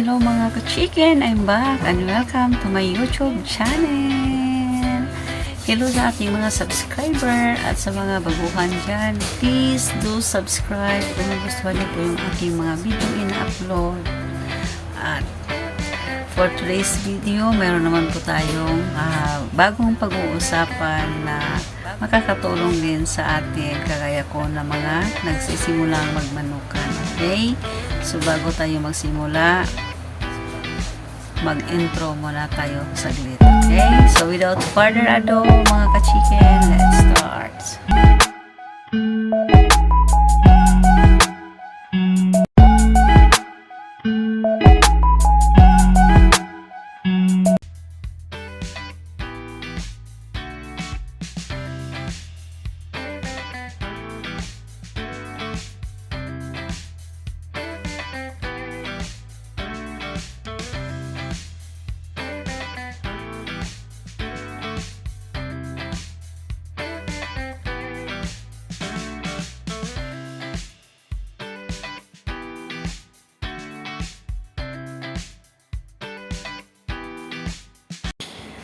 Hello mga ka-chicken, I'm back and welcome to my YouTube channel. Hello sa ating mga subscriber at sa mga baguhan dyan. Please do subscribe kung nagustuhan niyo po yung aking mga video ina-upload. At for today's video, meron naman po tayong bagong pag-uusapan na makakatulong din sa atin kagaya ko na mga nagsisimulang magmanukan. Okay? So bago tayo magsimula, mag-intro muna tayo saglit. Okay? So without further ado, mga ka-chicken, let's start.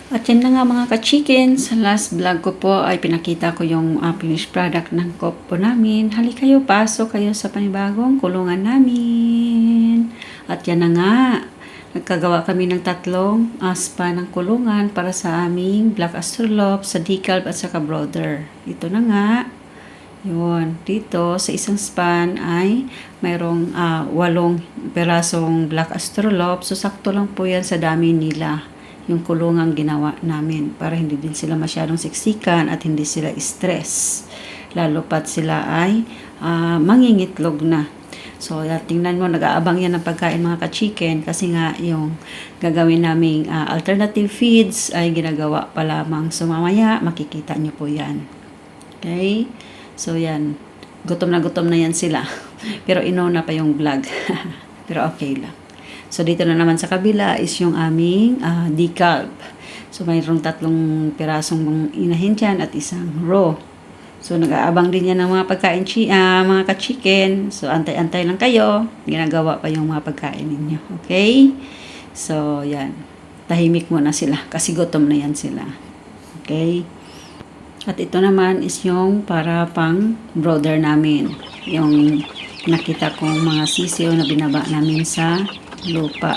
At yan na nga mga ka-chicken, sa last vlog ko po ay pinakita ko yung finished product ng coop po namin. Halika kayo, pasok kayo sa panibagong kulungan namin. At yan na nga, nagkagawa kami ng tatlong aspa ng kulungan para sa aming black astrolop, sa decalb at sa brother. Ito na nga, yun, dito sa isang span ay mayroong 8 perasong black astrolop. So sakto lang po yan sa dami nila yung kulungang ginawa namin para hindi din sila masyadong siksikan at hindi sila stress, lalo pat sila ay mangingitlog na. So tingnan mo, nag-aabang yan ng pagkain mga ka-chicken kasi nga yung gagawin naming alternative feeds ay ginagawa pa lamang. So mamaya makikita nyo po yan. Okay, so yan, gutom na yan sila pero inuna pa yung vlog pero okay lang. So, dito na naman sa kabila is yung aming decalb. So, mayroong 3 pirasong inahin dyan at isang raw. So, nag-aabang din yan ng mga pagkain, mga ka-chicken. So, antay-antay lang kayo. Ginagawa pa yung mga pagkain ninyo. Okay? So, yan. Tahimik muna sila kasi gutom na yan sila. Okay? At ito naman is yung para pang brother namin. Yung nakita kong mga sisiyo na binaba namin sa lupa.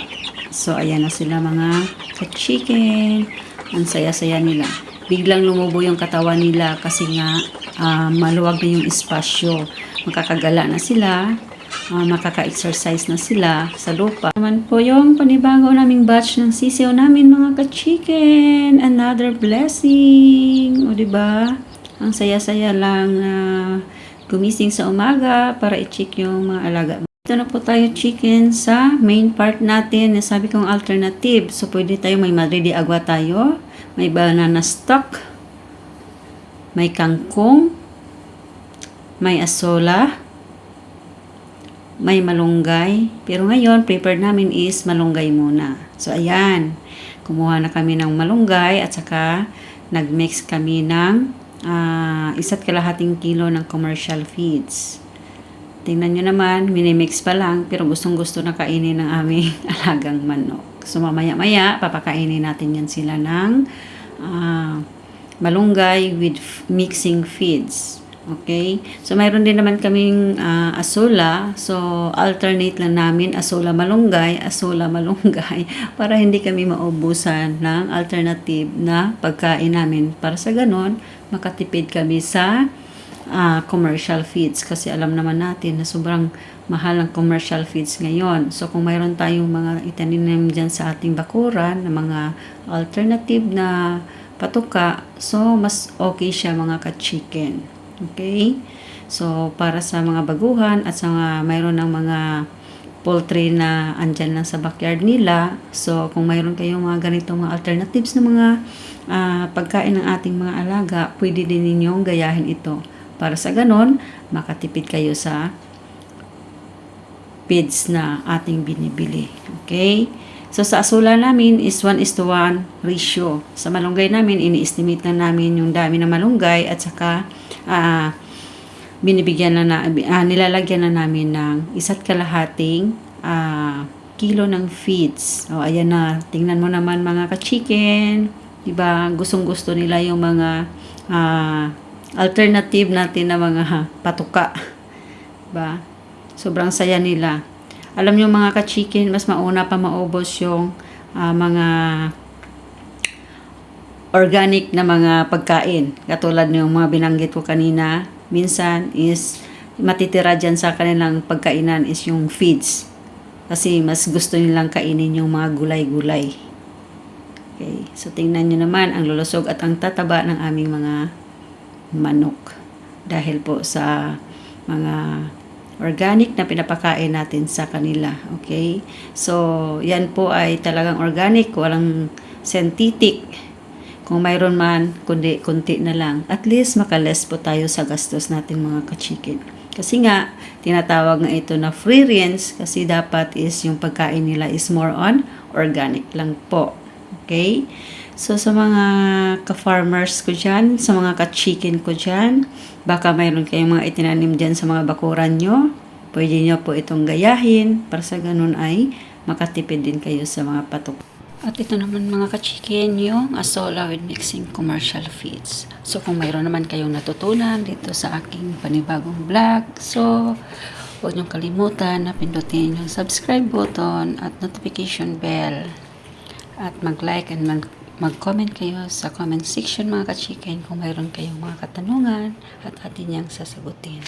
So, ayan na sila mga ka-chicken. Ang saya-saya nila. Biglang lumubo yung katawan nila kasi nga maluwag na yung espasyo. Makakagala na sila. Makaka-exercise na sila sa lupa. Naman po yung panibago naming batch ng sisiyo namin mga ka-chicken. Another blessing. O diba? Ang saya-saya lang gumising sa umaga para i-check yung mga alaga. Ito na po tayo chicken sa main part natin na sabi kong alternative. So, pwede tayo, may Madrid de agua tayo, may banana stock, may kangkong, may asola, may malunggay. Pero ngayon, prepared namin is malunggay muna. So, ayan. Kumuha na kami ng malunggay at saka nagmix kami ng 1.5 kilo ng commercial feeds. Tingnan nyo naman, minimix pa lang, pero gustong-gusto na kainin ng aming alagang manok. So, mamaya-maya, papakainin natin yan sila ng malunggay with mixing feeds. Okay? So, mayroon din naman kaming asola. So, alternate lang namin, asola-malunggay, para hindi kami maubusan ng alternative na pagkain namin. Para sa ganon, makatipid kami sa commercial feeds kasi alam naman natin na sobrang mahal ang commercial feeds ngayon. So, kung mayroon tayong mga itanim dyan sa ating bakuran na mga alternative na patuka, so, mas okay siya mga ka-chicken. Okay? So, para sa mga baguhan at sa mayroon ng mga poultry na andyan lang sa backyard nila, so, kung mayroon kayong mga ganitong mga alternatives na mga pagkain ng ating mga alaga, pwede din ninyong gayahin ito. Para sa ganon, makatipid kayo sa feeds na ating binibili. Okay? So, sa asula namin is 1:1 ratio. Sa malunggay namin, ini-estimate na namin yung dami ng malunggay at saka binibigyan na nilalagyan na namin ng 1.5 kilo ng feeds. O, ayan na. Tingnan mo naman mga ka-chicken. Diba? Gustong-gusto nila yung mga alternative natin na mga patuka. Diba? Sobrang saya nila. Alam nyo mga ka-chicken, mas mauna pa maubos yung mga organic na mga pagkain. Katulad ng mga binanggit ko kanina, minsan is matitira dyan sa kanilang pagkainan is yung feeds. Kasi mas gusto nilang kainin yung mga gulay-gulay. Okay. So, tingnan nyo naman ang lulusog at ang tataba ng aming mga manok. Dahil po sa mga organic na pinapakain natin sa kanila. Okay? So, yan po ay talagang organic. Walang synthetic. Kung mayroon man, kundi kunti na lang. At least makaless po tayo sa gastos natin mga ka-chicken. Kasi nga, tinatawag nga ito na free range kasi dapat is yung pagkain nila is more on organic lang po. Okay? So, sa mga ka-farmers ko dyan, sa mga ka-chicken ko dyan, baka mayroon kayong mga itinanim dyan sa mga bakuran nyo. Pwede nyo po itong gayahin para sa ganun ay makatipid din kayo sa mga patok. At ito naman mga ka-chicken, yung Azolla with mixing commercial feeds. So, kung mayroon naman kayong natutunan dito sa aking panibagong vlog, so, huwag niyong kalimutan na pindutin yung subscribe button at notification bell. At mag-like and mag-comment kayo sa comment section mga ka-chicken kung mayroon kayong mga katanungan at atin niyang sasagutin.